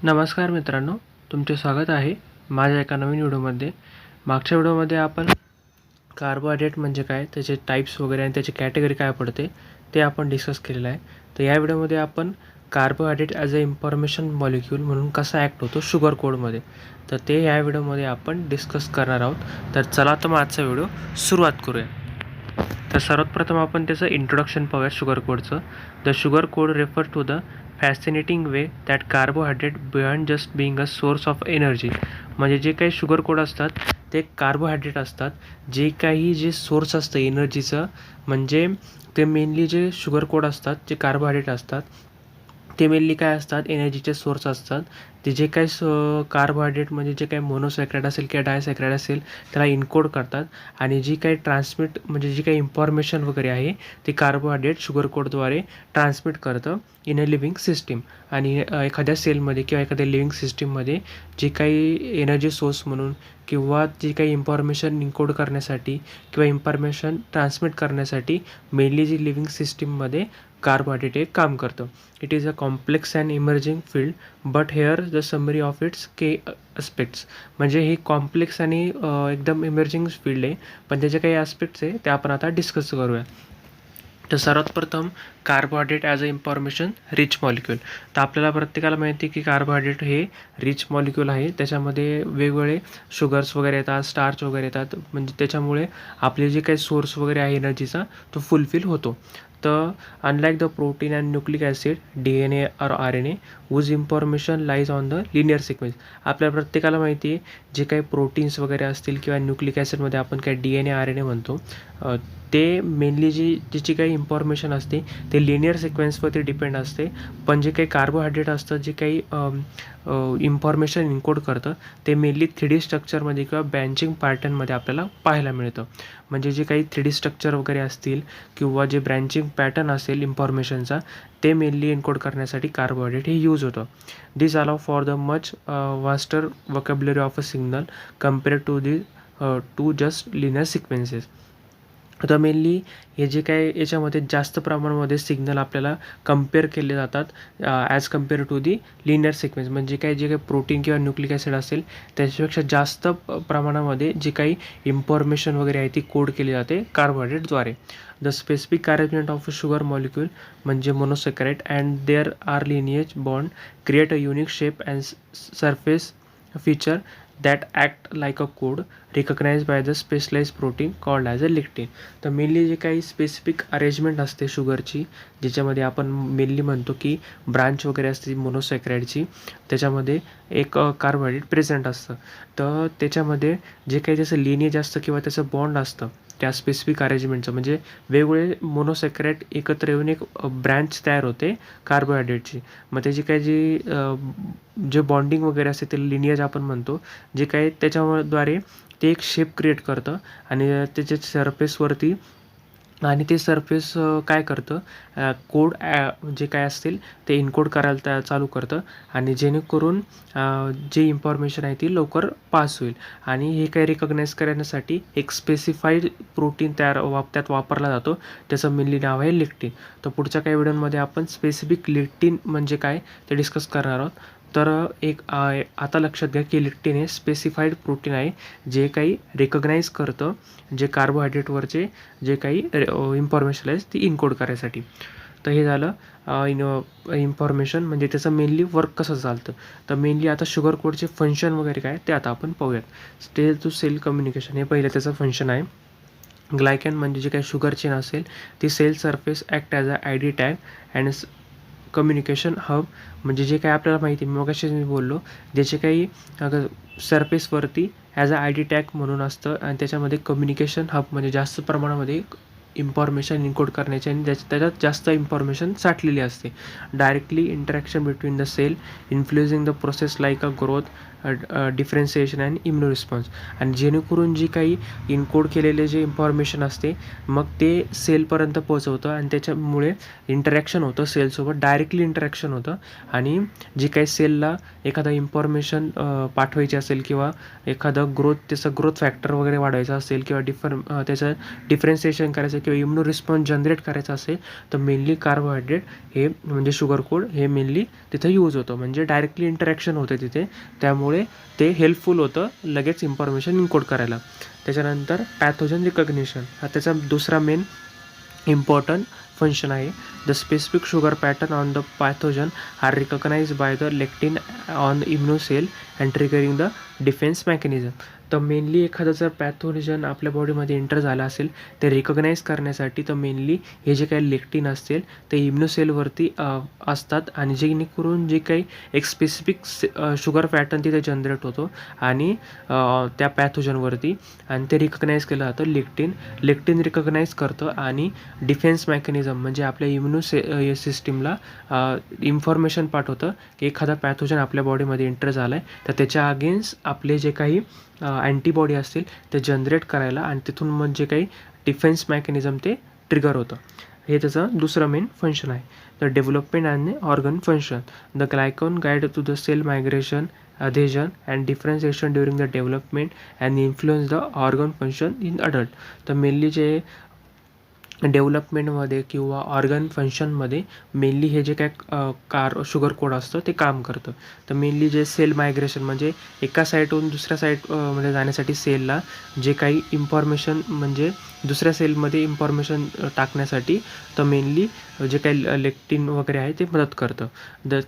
नमस्कार मित्रांनो, तुमचे स्वागत आहे माझ्या एका नवीन व्हिडिओमध्ये. मागच्या व्हिडिओमध्ये आपण कार्बोहायड्रेट म्हणजे काय, त्याचे टाईप्स वगैरे आणि त्याची कॅटेगरी काय पडते ते आपण डिस्कस केलेलं आहे. तर या व्हिडिओमध्ये आपण carbohydrate as a information molecule म्हणून कसा ॲक्ट होतो शुगर कोडमध्ये, तर ते या व्हिडिओमध्ये आपण डिस्कस करणार आहोत. तर चला तर मग आजचा व्हिडिओ सुरुवात करूया. तर सर्वात प्रथम आपण त्याचं इंट्रोडक्शन पाहूया शुगर कोडचं. The sugar code refer to the fascinating way that carbohydrate beyond just being a source of energy. म्हणजे जे काही शुगर कोड असतात ते कार्बोहायड्रेट असतात. जे काही जे सोर्स असतं एनर्जीचं, म्हणजे ते मेनली जे शुगर कोड असतात जे कार्बोहायड्रेट असतात ते मेनली काय असतात, एनर्जीचे सोर्स असतात. ते जे काही कार्बोहायड्रेट म्हणजे जे काही मोनोसॅक्राइड असेल किंवा डायसॅक्राइड असेल त्याला इनकोड करतात. आणि जी काही ट्रान्समिट म्हणजे जी काही इन्फॉर्मेशन वगैरे आहे ती कार्बोहायड्रेट शुगर कोडद्वारे ट्रान्समिट करतं इन अ लिव्हिंग सिस्टीम. आणि एखाद्या सेलमध्ये किंवा एखाद्या लिव्हिंग सिस्टीममध्ये जी काही एनर्जी सोर्स म्हणून किंवा जी काही इन्फॉर्मेशन इन्कोड करण्यासाठी किंवा इन्फॉर्मेशन ट्रान्समिट करण्यासाठी मेनली जी लिव्हिंग सिस्टीममध्ये कार्बोहायड्रेट हे काम करतं. It is a complex and emerging field but hair the summary of its K aspects. म्हणजे ही कॉम्प्लेक्स आणि एकदम इमर्जिंग फील्ड आहे, पण त्याचे काही ॲस्पेक्ट्स आहे ते आपण आता डिस्कस करूया. तर सर्वात प्रथम carbohydrate as a information rich molecule. तर आपल्याला प्रत्येकाला माहिती आहे की कार्बोहायड्रेट हे रिच मॉलिक्यूल आहे. त्याच्यामध्ये वेगवेगळे शुगर्स वगैरे येतात, स्टार्च वगैरे येतात. म्हणजे त्याच्यामुळे आपले जे काही सोर्स वगैरे आहे एनर्जीचा तो फुलफिल होतो. तर unlike the protein and nucleic acid DNA और RNA whose information lies on the linear sequence. आपल्या प्रत्येकाला माहिती आहे जे काही प्रोटीन्स वगैरे असतील किंवा न्यूक्लिक ॲसिडमध्ये आपण काही DNA RNA म्हणतो, ते मेनली जिची काही इन्फॉर्मेशन असते ते लिनियर सिक्वेन्सवरती डिपेंड असते. पण जे काही कार्बोहायड्रेट असतं जे काही इन्फॉर्मेशन इन्कोड करतं ते मेनली 3D स्ट्रक्चरमध्ये किंवा ब्रँचिंग पॅटर्नमध्ये आपल्याला पाहायला मिळतं. म्हणजे जे काही 3D स्ट्रक्चर वगैरे असतील किंवा जे ब्रँचिंग पॅटर्न असेल इन्फॉर्मेशनचा ते मेनली एन्कोड करण्यासाठी कार्बोहायड्रेट हे यूज होतं. This allow for the much vaster vocabulary of a signal compare to just linear sequences. आता मेनली हे जे काय याच्यामध्ये जास्त प्रमाणामध्ये सिग्नल आपल्याला कम्पेअर केले जातात as compare to the linear sequence. म्हणजे काय जे काही प्रोटीन किंवा न्यूक्लिक ॲसिड असेल त्याच्यापेक्षा जास्त प्रमाणामध्ये जी काही इन्फॉर्मेशन वगैरे आहे ती कोड केली जाते कार्बोहायड्रेटद्वारे. The specific arrangement of a sugar molecule म्हणजे monosaccharide and their are linkage bond create a unique shape and surface feature that act like a code recognize by the specialize protein called as a lectin. तर mainly जे काही specific arrangement असते शुगरची, ज्याच्यामध्ये आपण mainly म्हणतो की branch वगैरे असते मोनोसॅक्राइडची, त्याच्यामध्ये एक कार्बोहायड्रेट प्रेझेंट असतं. तर त्याच्यामध्ये जे काही त्याचं लिनिएज असतं किंवा त्याचं बॉन्ड असतं त्या स्पेसिफिक अरेंजमेंटचं, म्हणजे वेगवेगळे मोनोसॅक्राइड एकत्र येऊन एक ब्रँच तयार होते कार्बोहायड्रेटची. मग त्याची काही जे बॉन्डिंग वगैरे असते ते लिनिएज आपण म्हणतो. जे काही त्याच्याद्वारे ते एक शेप क्रिएट करतं आणि त्याच्या सरफेसवरती आणि ते सरफेस काय करतं, कोड जे काय असतील ते इनकोड करायला चालू करतं आणि जेणेकरून जे इन्फॉर्मेशन आहे ती लवकर पास होईल. आणि हे काही रिकग्नाइज करण्यासाठी एक स्पेसिफाईड प्रोटीन त्यात वापरला जातो, त्याचं मेनली नाव आहे लिक्टिन. तर पुढच्या काही व्हिडिओमध्ये आपण स्पेसिफिक लिक्टिन म्हणजे काय ते डिस्कस करणार आहोत. तर आता लक्षात घ्या की लिक्टिन हे स्पेसिफाईड प्रोटीन आहे जे काही रिकग्नाइज करतं जे कार्बोहायड्रेटवरचे जे काही इन्फॉर्मेशन आहे ती इनकोड करायसाठी. तर हे झालं इन्फॉर्मेशन म्हणजे त्याचं मेनली वर्क कसं चालतं. तर मेनली आता शुगर कोडचे फंक्शन वगैरे काय ते आता आपण पाहूयात. सेल टू सेल कम्युनिकेशन हे पहिलं त्याचं फंक्शन आहे. ग्लायकॅन म्हणजे जे काही शुगर चेन असेल ती cell surface act as a ID tag and communication hub. म्हणजे जे काही आपल्याला माहिती आहे मगाशी मी बोललो, ज्याचे काही सरफेसवरती ॲज अ ID टॅग म्हणून असतं आणि त्याच्यामध्ये कम्युनिकेशन हब म्हणजे जास्त प्रमाणामध्ये इन्फॉर्मेशन इन्कोड करण्याची आणि त्याच्यात जास्त इन्फॉर्मेशन साठलेली असते. Directly interaction between the cell influencing the process like a growth, differentiation and immuno response. आणि जेणेकरून जी काही इनकोड केलेले जे इन्फॉर्मेशन असते मग ते सेलपर्यंत पोहोचवतं आणि त्याच्यामुळे इंटरॅक्शन होतं सेलसोबत, डायरेक्टली इंटरॅक्शन होतं. आणि जी काही सेलला एखादा इन्फॉर्मेशन पाठवायची असेल किंवा एखादं त्याचं ग्रोथ फॅक्टर वगैरे वाढवायचं असेल किंवा त्याचं डिफरन्सिएशन करायचं किंवा इम्युनो रिस्पॉन्स जनरेट करायचा असेल तर मेनली कार्बोहायड्रेट हे म्हणजे शुगर कोड हे मेनली तिथे यूज होतं, म्हणजे डायरेक्टली इंटरॅक्शन होते तिथे, त्यामुळे ते हेल्पफुल होतं लगेच इन्फॉर्मेशन इन्कोड करायला. त्याच्यानंतर पॅथोजन रिकग्निशन हा त्याचा दुसरा मेन इम्पॉर्टंट फंक्शन आहे. The specific sugar pattern on the pathogen are recognise by the lectin on immuno cell and triggering the defence mechanism. तर मेनली एखादा जर पॅथोजन आपल्या बॉडीमध्ये एंटर झाला असेल ते रिकग्नाइज करण्यासाठी तर मेनली हे जे काही लेक्टिन असतील ते इम्युनो सेलवरती असतात आणि जेणेकरून जे काही एक स्पेसिफिक शुगर पॅटर्न तिथे जनरेट होतो आणि त्या पॅथोजनवरती, आणि ते रिकग्नाइज केलं जातं. लेक्टिन रिकग्नाइज करतं आणि डिफेन्स मेकॅनिझम म्हणजे आपल्या इम्युनो सिस्टीमला इन्फॉर्मेशन पाठवतं की एखादा पॅथोजन आपल्या बॉडीमध्ये एंटर झाला आहे तर त्याच्या अगेन्स्ट आपले जे काही अँटीबॉडी असतील ते जनरेट करायला आणि तिथून म्हणजे काही डिफेन्स मेकॅनिझम ते ट्रिगर होतं. हे त्याचं दुसरं मेन फंक्शन आहे. The development and organ function. The glycan guide to the cell migration, adhesion and differentiation during the development and influence the organ function in adult. तर मेनली जे डेव्हलपमेंटमध्ये किंवा organ फंक्शनमध्ये मेनली हे जे काय शुगर कोड असतं ते काम करतं. तर मेनली जे सेल मायग्रेशन म्हणजे एका साईटहून दुसऱ्या साईटमध्ये जाण्यासाठी सेलला जे काही इन्फॉर्मेशन म्हणजे दुसऱ्या सेलमध्ये इन्फॉर्मेशन टाकण्यासाठी तर मेनली जे काही लेक्टिन वगैरे आहे ते मदत करतं.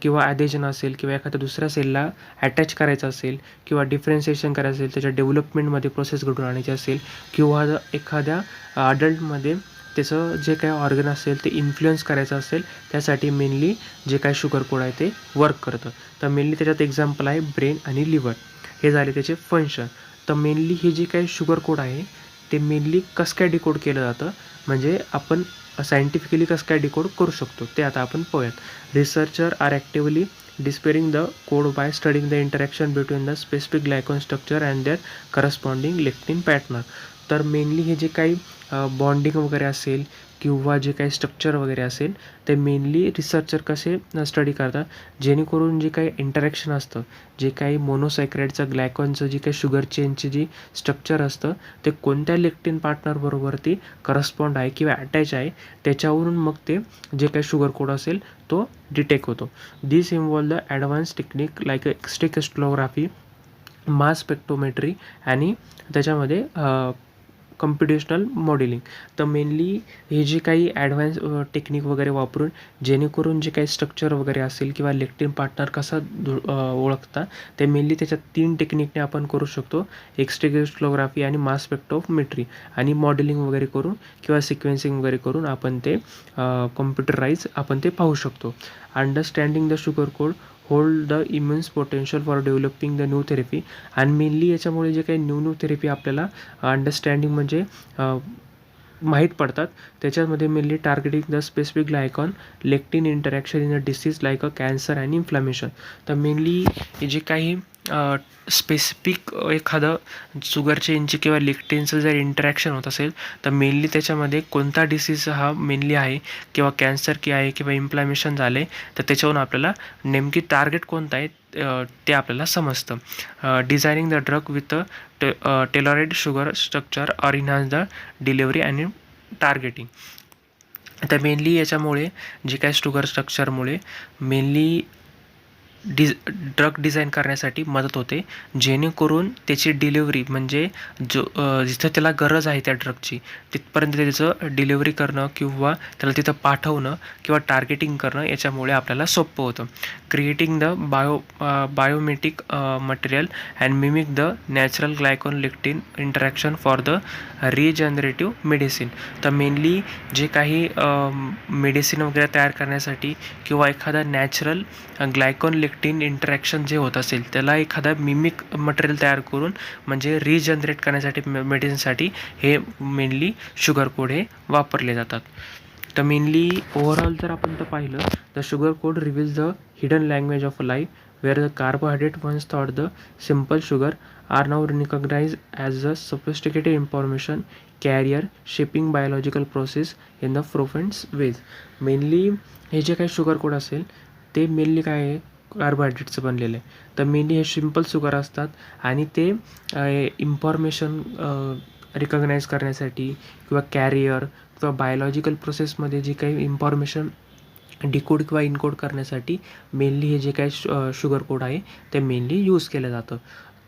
किंवा ॲडेजन असेल किंवा एखाद्या दुसऱ्या सेलला अटॅच करायचं असेल किंवा डिफरन्शिएशन करायचं असेल, त्याच्या डेव्हलपमेंटमध्ये प्रोसेस घडून आणायची असेल किंवा एखाद्या अडल्टमध्ये त्याचं जे काही ऑर्गन असेल ते इन्फ्लुएन्स करायचं असेल त्यासाठी मेनली जे काही शुगर कोड आहे ते वर्क करतं. तर मेनली त्याच्यात एक्झाम्पल आहे ब्रेन आणि लिव्हर, हे झाले त्याचे फंक्शन. तर मेनली हे जे काही शुगर कोड आहे ते मेनली कसं काय डिकोड केलं जातं, म्हणजे आपण सायंटिफिकली कसं काय डिकोड करू शकतो ते आता आपण पाहूयात. Researcher are actively deciphering the code by studying the interaction between the specific glycan structure and their corresponding lectin pattern. तर मेनली हे जे काही बॉन्डिंग वगैरे असेल किंवा जे काही स्ट्रक्चर वगैरे असेल ते मेनली रिसर्चर कसे स्टडी करतात, जेणेकरून जे काही इंटरॅक्शन असतं, जे काही मोनोसॅक्राइडचं ग्लायकॉनचं जे काही शुगर चेनची जी स्ट्रक्चर असतं ते कोणत्या लेक्टिन पार्टनरबरोबरती करस्पॉन्ड आहे किंवा अटॅच आहे त्याच्यावरून मग ते जे काही शुगर कोड असेल तो डिटेक्ट होतो. This involve the advance technique like x-ray crystallography, mass spectrometry आणि त्याच्यामध्ये कम्प्युटेशनल मॉडेलिंग. तर मेनली हे जे काही ॲडव्हान्स टेक्निक वगैरे वापरून जेणेकरून जे काही स्ट्रक्चर वगैरे असेल किंवा लेक्टिन पार्टनर कसा ओळखता ते मेनली त्याच्यात 3 टेक्निकने आपण करू शकतो. एक्सरे क्रिस्टलोग्राफी आणि मास स्पेक्ट्रोमेट्री आणि मॉडेलिंग वगैरे करून किंवा सिक्वेन्सिंग वगैरे करून आपण ते कॉम्प्युटराईज आपण ते पाहू शकतो. Understanding the sugar code hold the immense potential for developing the new therapy. आणि मेनली याच्यामुळे जे काही न्यू थेरपी आपल्याला अंडरस्टँडिंग म्हणजे माहीत पडतात त्याच्यामध्ये mainly targeting the specific glycan lectin interaction in a disease like a cancer and inflammation. तर मेनली जे काही स्पेसिफिक एखादं शुगर चेनची किंवा लेक्टिनचं जर इंटरॅक्शन होत असेल तर मेनली त्याच्यामध्ये कोणता डिसीज हा मेनली आहे किंवा कॅन्सर की आहे किंवा इन्फ्लॅमेशन झाले तर त्याच्यावरून आपल्याला नेमकी टार्गेट कोणतं आहे ते आपल्याला समजतं. Designing the drug with tailored sugar structure or enhance the delivery आणि टार्गेटिंग. तर मेनली याच्यामुळे जे काय शुगर स्ट्रक्चरमुळे मेनली ड्रग डिझाईन करण्यासाठी मदत होते, जेणेकरून त्याची डिलिव्हरी म्हणजे जिथं त्याला गरज आहे त्या ड्रगची तिथपर्यंत त्याचं डिलिव्हरी करणं किंवा त्याला तिथं पाठवणं किंवा टार्गेटिंग करणं याच्यामुळे आपल्याला सोपं होतं. Creating the biomimetic material and mimic the natural glycan lectin interaction for the regenerative medicine. तर मेनली जे काही मेडिसिन वगैरे तयार करण्यासाठी किंवा एखादा नॅचरल ग्लायकॉन लेक्टिन इंटरॅक्शन जे होत असेल त्याला एखादा मिमिक मटेरियल तयार करून म्हणजे रिजनरेट करण्यासाठी मेडिसिनसाठी हे मेनली शुगर कोड हे वापरले जातात. तर मेनली ओव्हरऑल जर आपण तर पाहिलं the sugar code reveals the hidden language of life where the carbohydrate once thought the simple sugar are now recognized as a sophisticated information carrier shaping biological process in the profound ways. Mainly हे जे काही sugar code असेल ते mainly काय आहे कार्बोहायड्रेटचं बनलेलं आहे. तर मेनली हे सिम्पल शुगर असतात आणि ते इन्फॉर्मेशन रिकग्नाइज करण्यासाठी किंवा कॅरियर किंवा बायोलॉजिकल प्रोसेसमध्ये जी काही इन्फॉर्मेशन डिकोड किंवा इनकोड करण्यासाठी मेनली हे जे काही शुगर कोड आहे ते मेनली यूज केलं जातं.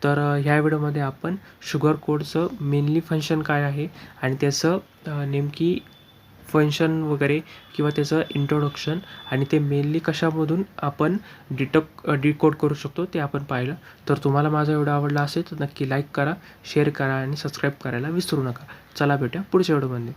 तर ह्या व्हिडिओमध्ये आपण शुगर कोडचं मेनली फंक्शन काय आहे आणि त्याचं नेमकी फंक्शन वगैरे किंवा त्याचं इंट्रोडक्शन आणि ते मेनली कशामधून आपण डिकोड करू शकतो ते आपण पाहिलं. तर तुम्हाला माझा व्हिडिओ आवडला असेल तर नक्की लाईक करा, शेअर करा आणि सबस्क्राईब करायला विसरू नका. चला भेटूया पुढच्या व्हिडिओमध्ये.